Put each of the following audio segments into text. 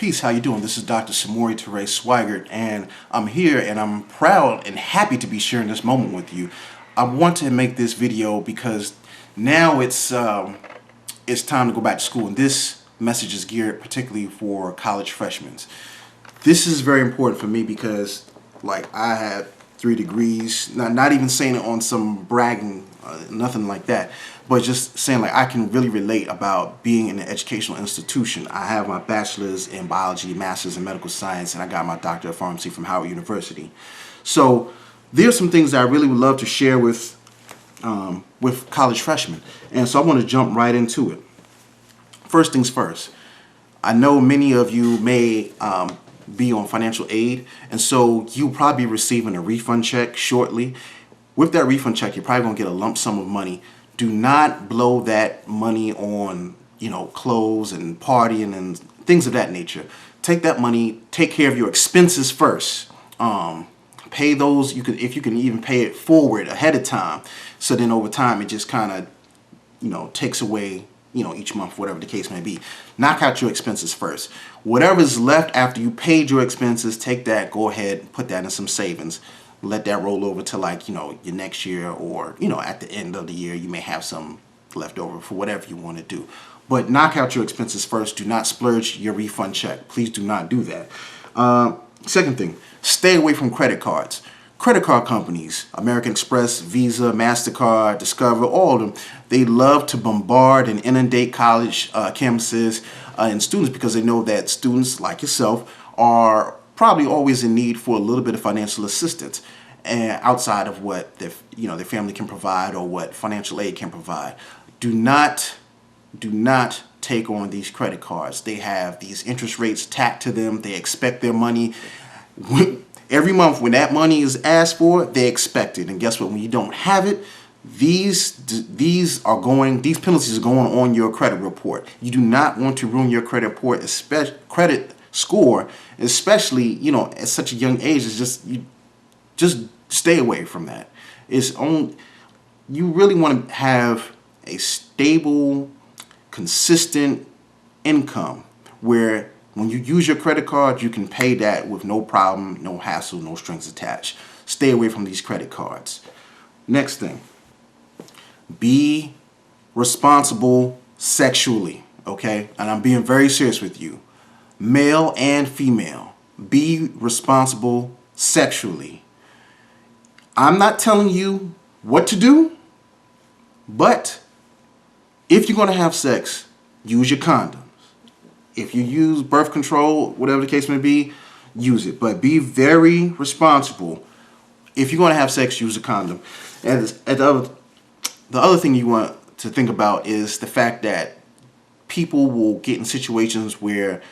Peace, how you doing? This is Dr. Samori Swygert, and I'm here and I'm proud and happy to be sharing this moment with you. I want to make this video because now it's time to go back to school, and this message is geared particularly for college freshmen. This is very important for me because, like, I have 3 degrees, not even saying it on some bragging, nothing like that, but just saying, like, I can really relate about being in an educational institution. I have my bachelor's in biology, master's in medical science, and I got my doctorate of pharmacy from Howard University. So there's some things that I really would love to share with college freshmen, and so I want to jump right into it. First things first, I know many of you may be on financial aid, and so you'll probably be receiving a refund check shortly. With that refund check, you're probably going to get a lump sum of money. Do not blow that money on, clothes and partying and things of that nature. Take that money, take care of your expenses first. Pay those, if you can even pay it forward ahead of time. So then over time, it just kind of, takes away, each month, whatever the case may be. Knock out your expenses first. Whatever's left after you paid your expenses, take that, go ahead, and put that in some savings. Let that roll over to, like, your next year, or, at the end of the year, you may have some left over for whatever you want to do. But knock out your expenses first. Do not splurge your refund check. Please do not do that. Second thing, stay away from credit cards. Credit card companies, American Express, Visa, MasterCard, Discover, all of them, they love to bombard and inundate college campuses and students because they know that students like yourself are probably always in need for a little bit of financial assistance, and outside of what their family can provide or what financial aid can provide. Do not take on these credit cards. They have these interest rates tacked to them. They expect their money. Every month when that money is asked for, they expect it. And guess what? When you don't have it, these penalties are going on your credit report. You do not want to ruin your credit report, credit score, especially at such a young age. It's just stay away from that. You really want to have a stable, consistent income where when you use your credit card, you can pay that with no problem, no hassle, no strings attached. Stay away from these credit cards. Next thing, be responsible sexually, okay? And I'm being very serious with you. Male and female, be responsible sexually. I'm not telling you what to do, but if you're going to have sex, use your condoms. If you use birth control, whatever the case may be, use it. But be very responsible. If you're going to have sex, use a condom. And the other thing you want to think about is the fact that people will get in situations where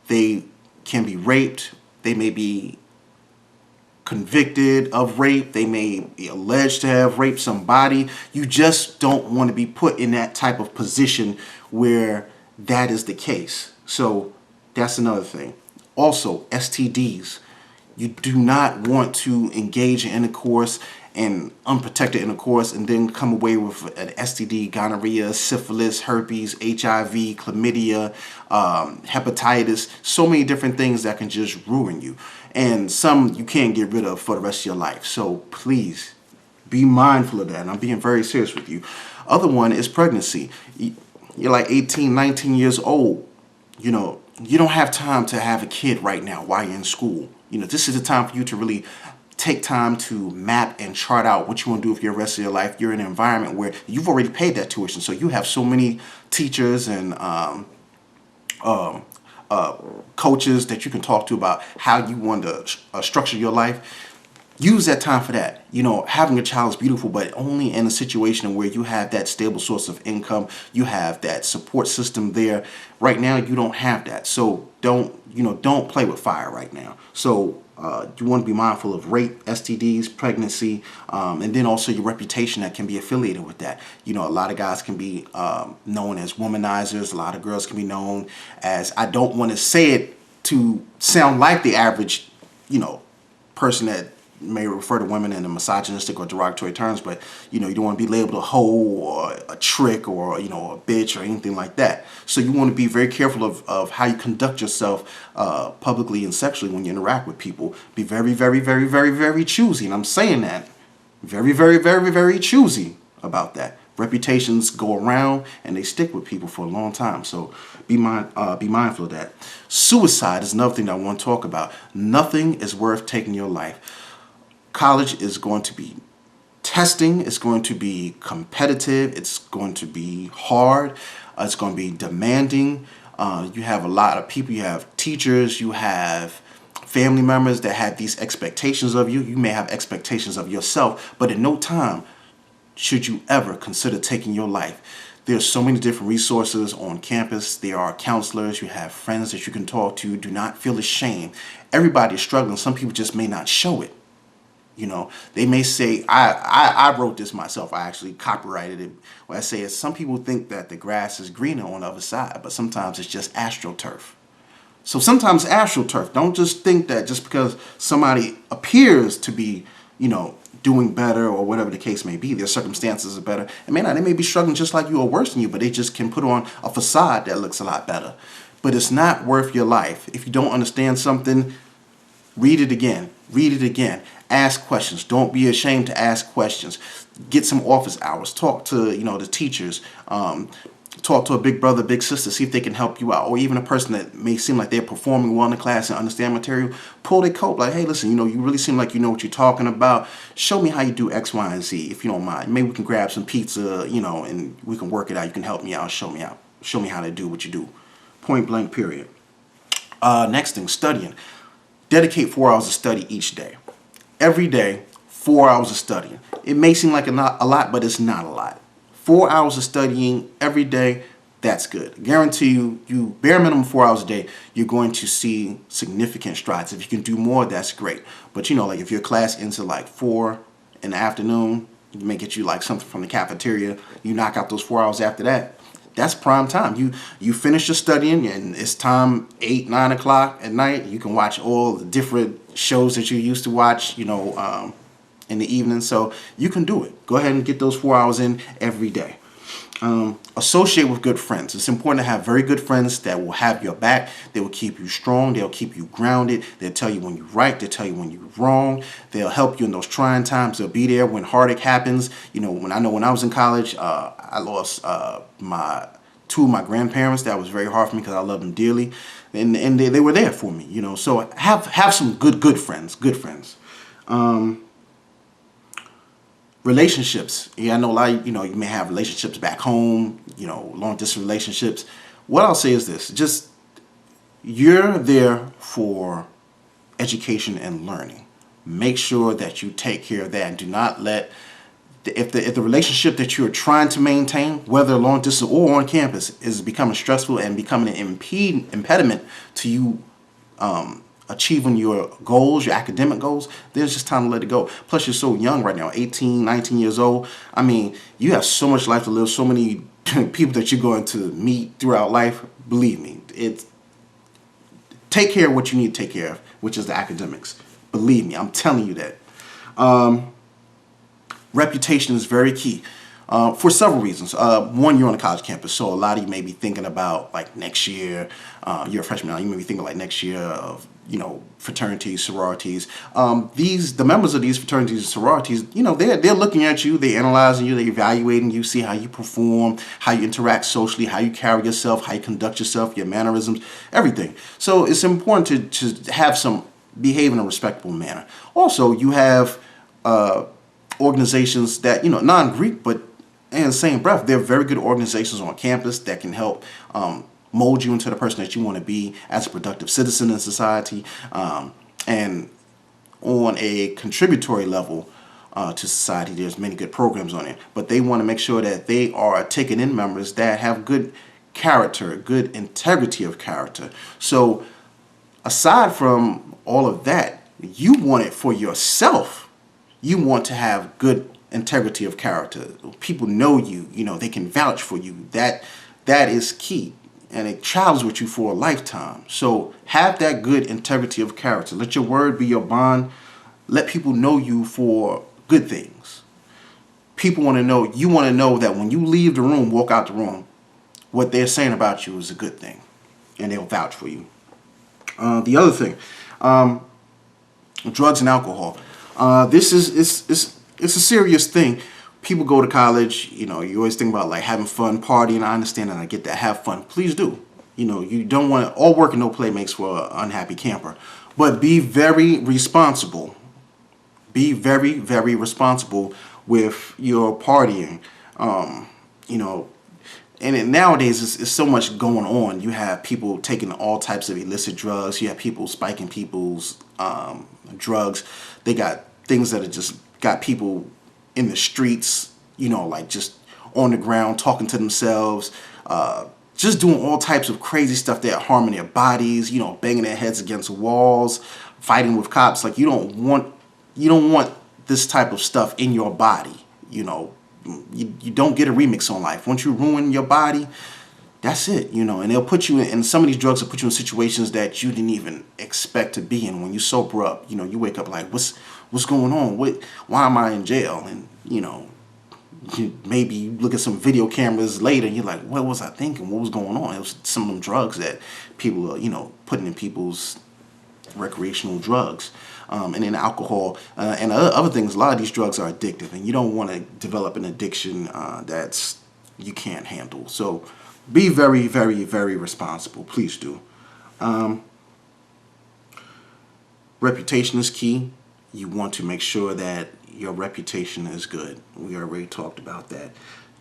they can be raped. They may be convicted of rape. They may be alleged to have raped somebody. You just don't want to be put in that type of position where that is the case. So that's another thing. Also, STDs. You do not want to engage in intercourse and unprotected intercourse and then come away with an STD, gonorrhea, syphilis, herpes, HIV, chlamydia, hepatitis, so many different things that can just ruin you. And some you can't get rid of for the rest of your life. So please be mindful of that. And I'm being very serious with you. Other one is pregnancy. You're like 18, 19 years old. You don't have time to have a kid right now while you're in school. This is the time for you to really take time to map and chart out what you want to do with your rest of your life. You're in an environment where you've already paid that tuition, so you have so many teachers and coaches that you can talk to about how you want to structure your life. Use that time for that. Having a child is beautiful, but only in a situation where you have that stable source of income, you have that support system there. Right now, you don't have that, so don't play with fire right now. So you want to be mindful of rape, STDs, pregnancy, and then also your reputation that can be affiliated with that. A lot of guys can be known as womanizers. A lot of girls can be known as, I don't want to say it to sound like the average, person that may refer to women in a misogynistic or derogatory terms, but you don't want to be labeled a hoe or a trick or a bitch or anything like that. So you want to be very careful of how you conduct yourself publicly and sexually when you interact with people. Be very, very, very, very, very choosy, and I'm saying that very, very, very, very choosy about that. Reputations go around and they stick with people for a long time. So be mindful of that. Suicide is another thing that I want to talk about. Nothing is worth taking your life. College is going to be testing. It's going to be competitive. It's going to be hard. It's going to be demanding. You have a lot of people. You have teachers. You have family members that have these expectations of you. You may have expectations of yourself, but in no time should you ever consider taking your life. There's so many different resources on campus. There are counselors. You have friends that you can talk to. Do not feel ashamed. Everybody is struggling. Some people just may not show it. They may say, I wrote this myself. I actually copyrighted it. What I say is some people think that the grass is greener on the other side, but sometimes it's just astroturf. So sometimes astroturf. Don't just think that just because somebody appears to be, doing better or whatever the case may be, their circumstances are better. They may be struggling just like you or worse than you, but they just can put on a facade that looks a lot better. But it's not worth your life. If you don't understand something, read it again. Read it again. Ask questions. Don't be ashamed to ask questions. Get some office hours. Talk to, the teachers. Talk to a big brother, big sister, see if they can help you out. Or even a person that may seem like they're performing well in the class and understand material. Pull their coat. Like, hey, listen, you really seem like you know what you're talking about. Show me how you do X, Y, and Z, if you don't mind. Maybe we can grab some pizza, and we can work it out. You can help me out. Show me out. Show me how to do what you do. Point blank, period. Next thing, studying. Dedicate 4 hours of study each day. Every day, 4 hours of studying. It may seem like a lot, but it's not a lot. 4 hours of studying every day, that's good. Guarantee you bare minimum 4 hours a day, you're going to see significant strides. If you can do more, that's great. But like if your class ends at like 4 in the afternoon, you may get you like something from the cafeteria. You knock out those 4 hours after that. That's prime time. You finish your studying and it's time 8, 9 o'clock at night. You can watch all the different shows that you used to watch, in the evening. So you can do it. Go ahead and get those 4 hours in every day. Associate with good friends. It's important to have very good friends that will have your back. They will keep you strong. They'll keep you grounded. They'll tell you when you're right. They'll tell you when you're wrong. They'll help you in those trying times. They'll be there when heartache happens. When I was in college, I lost two of my grandparents. That was very hard for me because I loved them dearly, and they were there for me. So have some good friends. Good friends. Relationships. Yeah, I know a lot of, you may have relationships back home, long distance relationships. What I'll say is this, just you're there for education and learning. Make sure that you take care of that and do not let, if the relationship that you're trying to maintain, whether long distance or on campus, is becoming stressful and becoming an impediment to you achieving your goals, your academic goals, there's just time to let it go. Plus, you're so young right now, 18, 19 years old. You have so much life to live, so many people that you're going to meet throughout life. Believe me, take care of what you need to take care of, which is the academics. Believe me, I'm telling you that. Reputation is very key. For several reasons. One, you're on a college campus, so a lot of you may be thinking about like next year. You're a freshman now. You may be thinking like next year of fraternities, sororities. The members of these fraternities and sororities, they're looking at you, they're analyzing you, they're evaluating you, see how you perform, how you interact socially, how you carry yourself, how you conduct yourself, your mannerisms, everything. So it's important to have some behave in a respectable manner. Also, you have organizations that non-Greek, but in the same breath, they're very good organizations on campus that can help mold you into the person that you want to be as a productive citizen in society. And on a contributory level to society, there's many good programs on it. But they want to make sure that they are taking in members that have good character, good integrity of character. So aside from all of that, you want it for yourself. You want to have good integrity of character. People know you, they can vouch for you. That is key. And it travels with you for a lifetime. So have that good integrity of character. Let your word be your bond. let people know you for good things. People want to know, you want to know that when you leave the room, walk out the room, what they're saying about you is a good thing, and they'll vouch for you. The other thing, drugs and alcohol. This is it's a serious thing. People go to college, you always think about like having fun, partying. I understand and I get that. Have fun. Please do. You don't want to, all work and no play makes for an unhappy camper. But be very responsible. Be very, very responsible with your partying. And nowadays it's so much going on. You have people taking all types of illicit drugs. You have people spiking people's drugs. They got things that are just got people in the streets, like just on the ground talking to themselves, just doing all types of crazy stuff that are harming their bodies, banging their heads against walls, fighting with cops. Like you don't want this type of stuff in your body. You don't get a remix on life. Once you ruin your body, that's it, and they'll put you in, and some of these drugs will put you in situations that you didn't even expect to be in. When you sober up, you wake up like, what's going on? Why am I in jail? And, maybe you look at some video cameras later and you're like, what was I thinking? What was going on? It was some of them drugs that people are, putting in people's recreational drugs. And then alcohol and other things. A lot of these drugs are addictive, and you don't want to develop an addiction that's you can't handle. So be very, very, very responsible. Please do. Reputation is key. You want to make sure that your reputation is good. We already talked about that.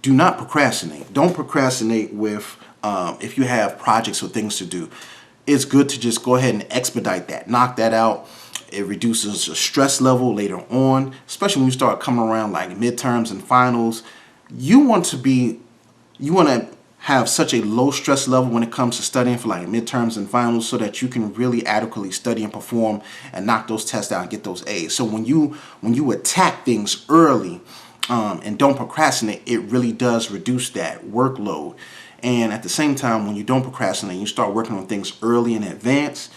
Do not procrastinate. Don't procrastinate with if you have projects or things to do. It's good to just go ahead and expedite that. Knock that out. It reduces the stress level later on, especially when you start coming around like midterms and finals. You want to have such a low stress level when it comes to studying for like midterms and finals, so that you can really adequately study and perform and knock those tests out and get those A's. So when you attack things early and don't procrastinate, it really does reduce that workload. And at the same time, when you don't procrastinate, you start working on things early in advance.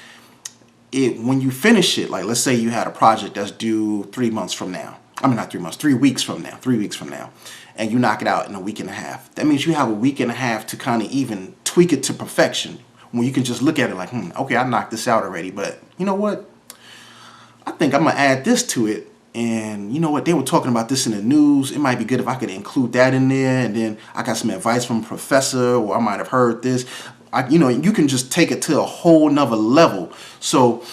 When you finish it, like let's say you had a project that's due 3 months from now. I mean, not 3 months, 3 weeks from now. 3 weeks from now. And you knock it out in a week and a half. That means you have a week and a half to kind of even tweak it to perfection, when you can just look at it like, okay, I knocked this out already, but you know what? I think I'm going to add this to it. And you know what? They were talking about this in the news. It might be good if I could include that in there. And then I got some advice from a professor, or I might have heard this. You can just take it to a whole nother level. So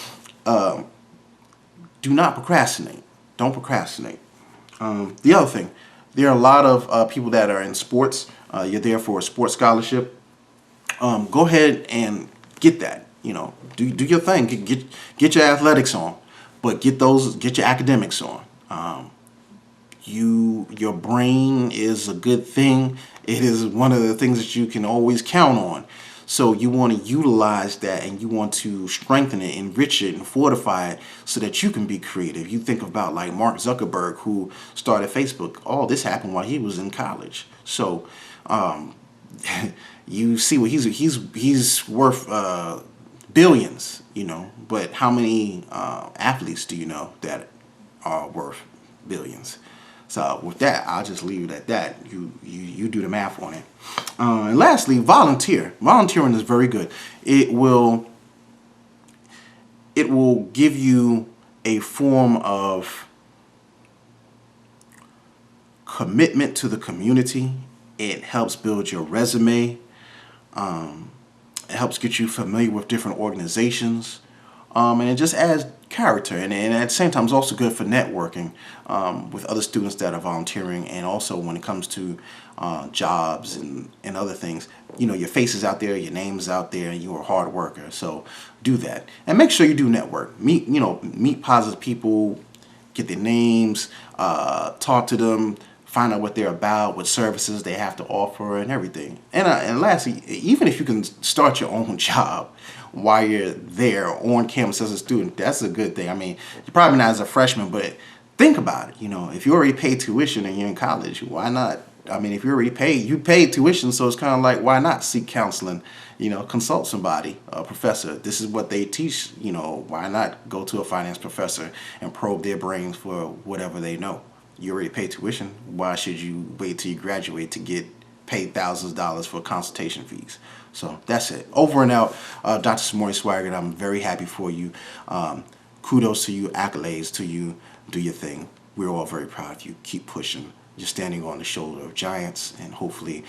do not procrastinate. Don't procrastinate. The other thing, there are a lot of people that are in sports. You're there for a sports scholarship. Go ahead and get that. Do your thing. Get your athletics on, but get your academics on. Your brain is a good thing. It is one of the things that you can always count on. So you want to utilize that, and you want to strengthen it, enrich it, and fortify it so that you can be creative. You think about like Mark Zuckerberg, who started Facebook. All this happened while he was in college. So you see what he's worth billions, but how many athletes do you know that are worth billions? So with that, I'll just leave it at that. You do the math on it. And lastly, volunteer. Volunteering is very good. It will give you a form of commitment to the community. It helps build your resume. It helps get you familiar with different organizations. And it just adds character, and at the same time it's also good for networking with other students that are volunteering, and also when it comes to jobs and other things. Your face is out there, your name is out there, and you're a hard worker. So do that, and make sure you do network. Meet positive people, get their names, talk to them, find out what they're about, what services they have to offer, and everything. And lastly, even if you can start your own job while you're there on campus as a student, that's a good thing. I mean, you're probably not as a freshman, but think about it. If you already paid tuition and you're in college, why not I mean, if you already paid, you paid tuition, so it's kind of like, why not seek counseling? You know, consult somebody, a professor. This is what they teach. You know, why not go to a finance professor and probe their brains for whatever they know? You already paid tuition. Why should you wait till you graduate to get paid thousands of dollars for consultation fees? So that's it. Over and out. Dr. Samori Swygert, I'm very happy for you. Kudos to you, accolades to you. Do your thing. We're all very proud of you. Keep pushing. You're standing on the shoulder of giants and hopefully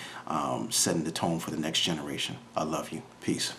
setting the tone for the next generation. I love you. Peace.